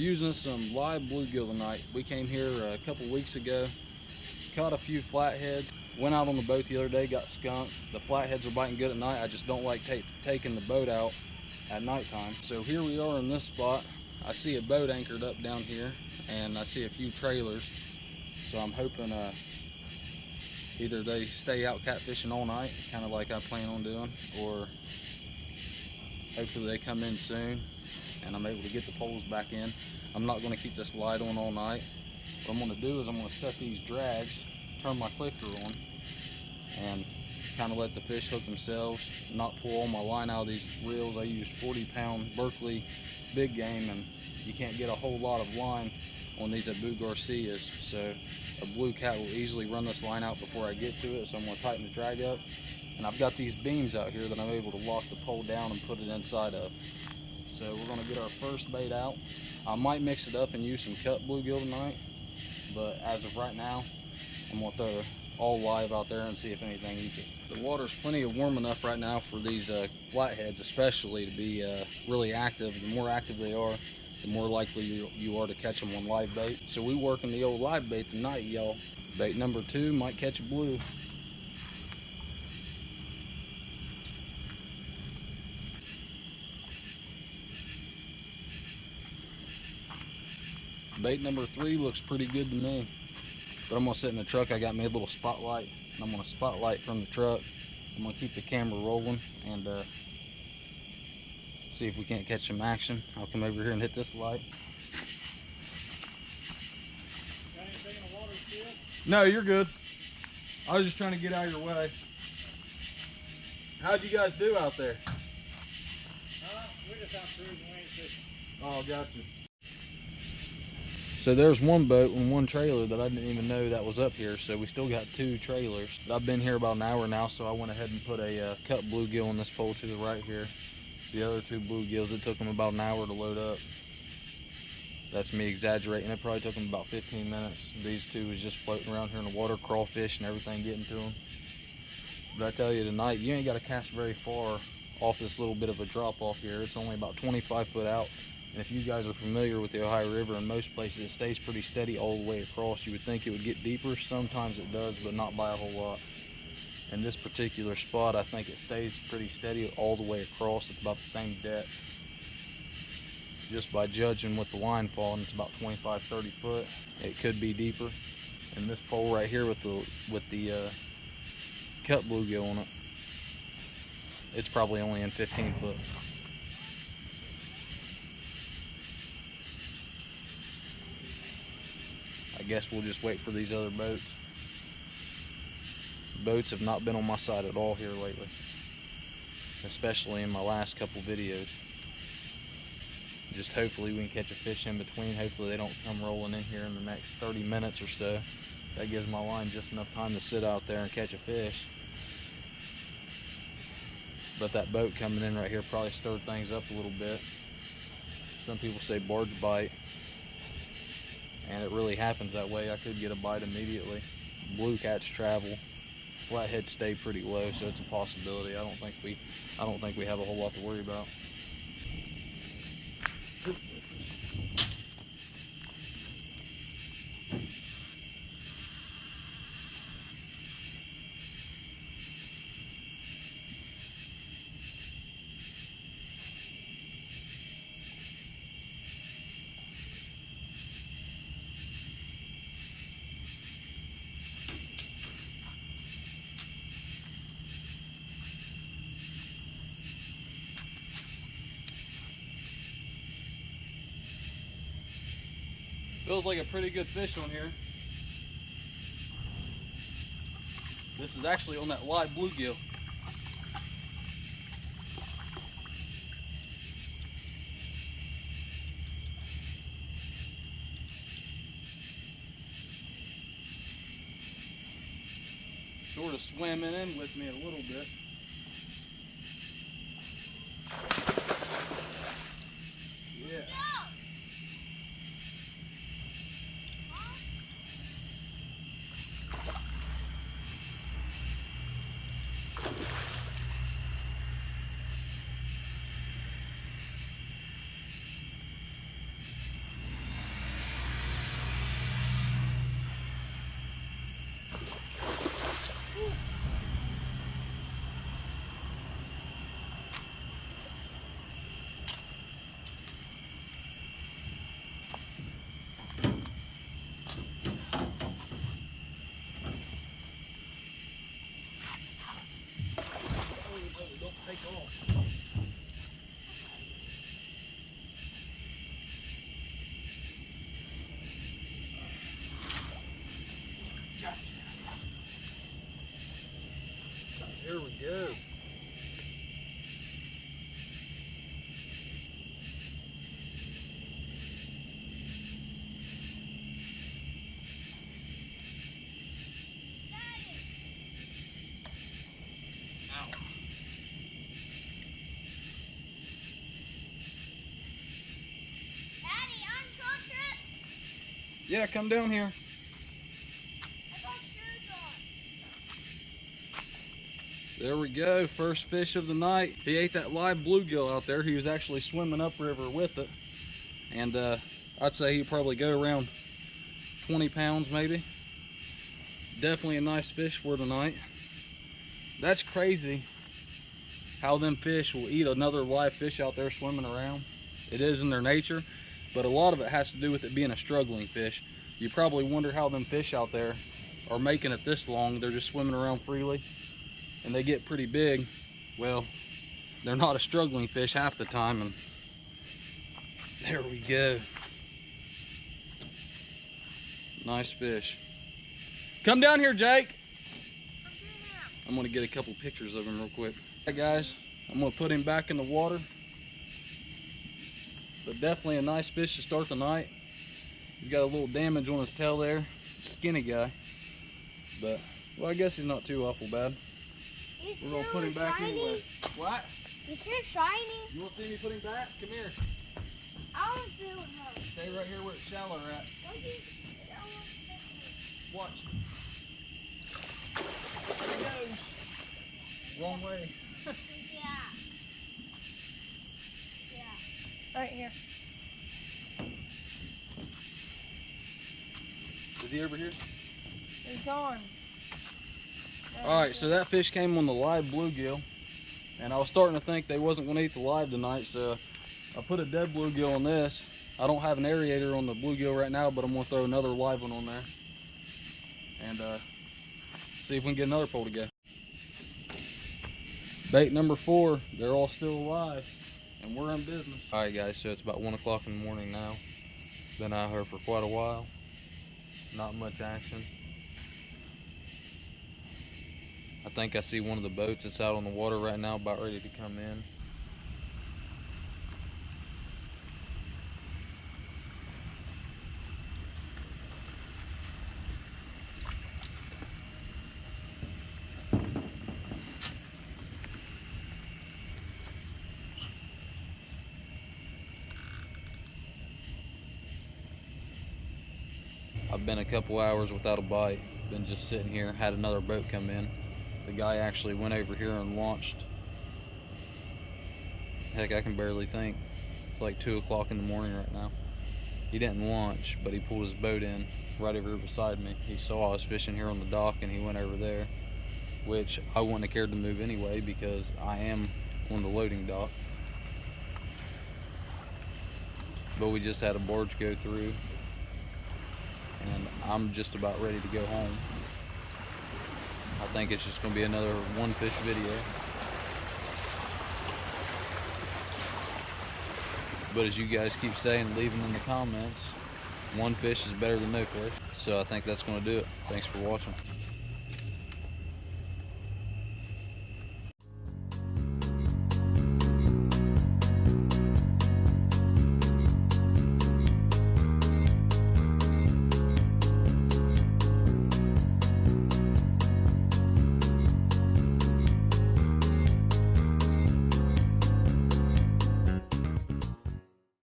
using some live bluegill tonight. We came here a couple weeks ago, caught a few flatheads, went out on the boat the other day, got skunked. The flatheads are biting good at night. I just don't like taking the boat out at nighttime. So here we are in this spot. I see a boat anchored up down here, and I see a few trailers. So I'm hoping either they stay out catfishing all night, kind of like I plan on doing, or hopefully they come in soon and I'm able to get the poles back in. I'm not going to keep this light on all night. What I'm going to do is I'm going to set these drags, turn my clicker on, and kind of let the fish hook themselves, not pull all my line out of these reels. I use 40-pound Berkeley big game, and you can't get a whole lot of line on these at Boo Garcia's, so a blue cat will easily run this line out before I get to it. So I'm going to tighten the drag up, and I've got these beams out here that I'm able to lock the pole down and put it inside of. So we're going to get our first bait out. I might mix it up and use some cut bluegill tonight, but as of right now, I'm going to throw all live out there and see if anything eats it. The water's plenty of warm enough right now for these flatheads especially to be really active. The more active they are, the more likely you are to catch them on live bait. So we working the old live bait tonight, y'all. Bait number 2 might catch a blue. Bait number 3 looks pretty good to me. But I'm gonna sit in the truck. I got me a little spotlight, and I'm gonna spotlight from the truck. I'm gonna keep the camera rolling and see if we can't catch some action. I'll come over here and hit this light. Got anything in the water still? No, you're good. I was just trying to get out of your way. How'd you guys do out there? We're just out cruising, we ain't fishing. Oh, gotcha. So there's one boat and one trailer that I didn't even know that was up here. So we still got 2 trailers. I've been here about an hour now, so I went ahead and put a cut bluegill on this pole to the right here. The other 2 bluegills, it took them about an hour to load up. That's me exaggerating. It probably took them about 15 minutes. These 2 was just floating around here in the water, crawfish and everything getting to them. But I tell you tonight, you ain't got to cast very far off this little bit of a drop off here. It's only about 25 foot out. And if you guys are familiar with the Ohio River, in most places it stays pretty steady all the way across. You would think it would get deeper. Sometimes it does, but not by a whole lot. In this particular spot, I think it stays pretty steady all the way across. It's about the same depth. Just by judging with the line falling, it's about 25-30 foot. It could be deeper. And this pole right here with the cut bluegill on it, it's probably only in 15 foot. I guess we'll just wait for these other boats. Boats have not been on my side at all here lately, especially in my last couple videos. Just hopefully we can catch a fish in between. Hopefully they don't come rolling in here in the next 30 minutes or so. That gives my line just enough time to sit out there and catch a fish. But that boat coming in right here probably stirred things up a little bit. Some people say barge bite, and it really happens that way. I could get a bite immediately. Blue cats travel. Flatheads stay pretty low, so it's a possibility. I don't think we have a whole lot to worry about. Feels like a pretty good fish on here. This is actually on that live bluegill. Sort of swimming in with me a little bit. Yeah. go. Daddy, on short trip. Yeah, come down here. I got shoes on. There we go, first fish of the night. He ate that live bluegill out there. He was actually swimming upriver with it. And I'd say he'd probably go around 20 pounds maybe. Definitely a nice fish for the night. That's crazy how them fish will eat another live fish out there swimming around. It is in their nature, but a lot of it has to do with it being a struggling fish. You probably wonder how them fish out there are making it this long. They're just swimming around freely and they get pretty big. Well, they're not a struggling fish half the time, and there we go. Nice fish. Come down here, Jake. I'm gonna get a couple pictures of him real quick. Alright guys, I'm gonna put him back in the water. But definitely a nice fish to start the night. He's got a little damage on his tail there. Skinny guy. But, well, I guess he's not too awful bad. We're gonna put him back anyway. What? He's so shiny. You wanna see me put him back? Come here. I want to do her. Stay right here where it's shallow at. Watch. There he goes. Wrong way. Yeah. Yeah. Right here. Is he over here? He's gone. Alright, so that fish came on the live bluegill. And I was starting to think they wasn't going to eat the live tonight, so I put a dead bluegill on this. I don't have an aerator on the bluegill right now, but I'm going to throw another live one on there. And see if we can get another pole to go. Bait number 4, they're all still alive, and we're in business. Alright guys, so it's about 1 o'clock in the morning now. Been out here for quite a while. Not much action. I think I see one of the boats that's out on the water right now, about ready to come in. I've been a couple hours without a bite. Been just sitting here, had another boat come in. The guy actually went over here and launched. Heck, I can barely think. It's like 2 o'clock in the morning right now. He didn't launch, but he pulled his boat in right over here beside me. He saw I was fishing here on the dock and he went over there, which I wouldn't have cared to move anyway because I am on the loading dock. But we just had a barge go through and I'm just about ready to go home. I think it's just going to be another one fish video. But as you guys keep saying, leaving in the comments, one fish is better than no fish. So I think that's going to do it. Thanks for watching.